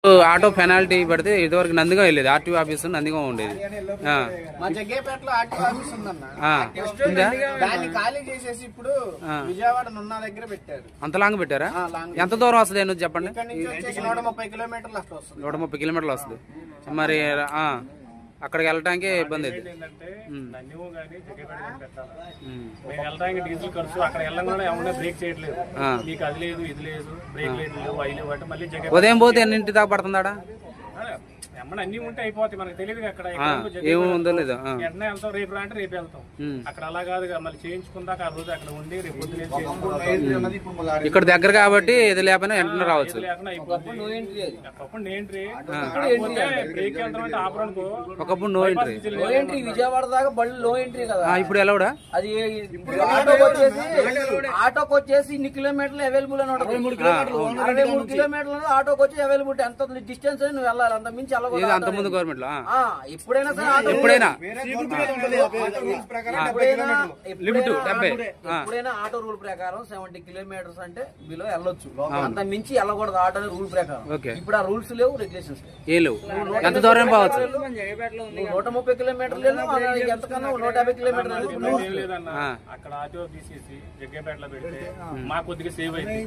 Auto penalty పడితే ఇదివరకు నందిగా వెళ్ళేది, ఆర్టీఓ ఆఫీస్ నందిగా ఉండేది. మా జగ్గేపేటలో ఆర్టీఓ ఆఫీస్ ఉందన్న, దాన్ని ఖాళీ చేసేసి ఇప్పుడు విజయవాడ నున్న దగ్గర పెట్టారు. అంత లాంగ్ పెట్టారా? ఎంత దూరం వస్తుంది అని చెప్పండి. 130 కిలోమీటర్లు అట్లా వస్తుంది. 130 కిలోమీటర్లు వస్తుంది. మరి అక్కడికి వెళ్ళటానికి ఇబ్బంది అయితే డీజిల్ ఖర్చు అక్కడ వెళ్ళగానే ఏమన్నా బ్రేక్ చేయట్లేదు, మీకు అది లేదు ఇది లేదు, బ్రేక్ లేదు అవి లేవు అంటే మళ్ళీ ఉదయం పోతే ఎన్నింటి దాకా పడుతుందా? ఏమన్నా అన్ని ఉంటే అయిపోతాయి, మనకు తెలియదు అక్కడ ఏముందో లేదో. వెంటనే వెళ్తాం, రేపు రా అంటే రేపు వెళ్తాం. అక్కడ అలా కాదు, మళ్ళీ చేయించుకుందాక ఆ రోజు అక్కడ ఉండి రేపు పొద్దున ఇక్కడ దగ్గర కాబట్టి ఇది లేకపోయినా వెంటనే రావచ్చు. ఒకప్పుడు నో ఎంట్రీ, విజయవాడ దాకా బళ్ళు నో ఎంట్రీ కదా. ఇప్పుడు ఎలా కూడా అది ఆటోకి వచ్చేసి ఇన్ని కిలోమీటర్లు అవైలబుల్ అని ఉంటుంది. 63 కిలోమీటర్లు ఆటోకి వచ్చి అవైలబుల్. ఎంత డిస్టెన్స్ నువ్వు వెళ్ళాలి, అంత మించి అంతకుముందు గవర్నమెంట్ లో ఎప్పుడైనా సరే ఎప్పుడైనా ఆటో రూల్ ప్రకారం 70 కిలోమీటర్స్ అంటే బిలో వెళ్ళొచ్చు, అంత మించి వెళ్ళకూడదు ఆటో రూల్ ప్రకారం. ఇప్పుడు ఆ రూల్స్ లేవు, రెగ్యులేషన్స్ లేవు. ఎంత దూరం పోవచ్చు? 130 కిలోమీటర్లు ఎంతకన్నా 150 కిలోమీటర్లు. అక్కడ ఆటో తీసేసి జగ్గేపేటలో పెడితే మాకు కొద్దిగా సేవ్ అయింది.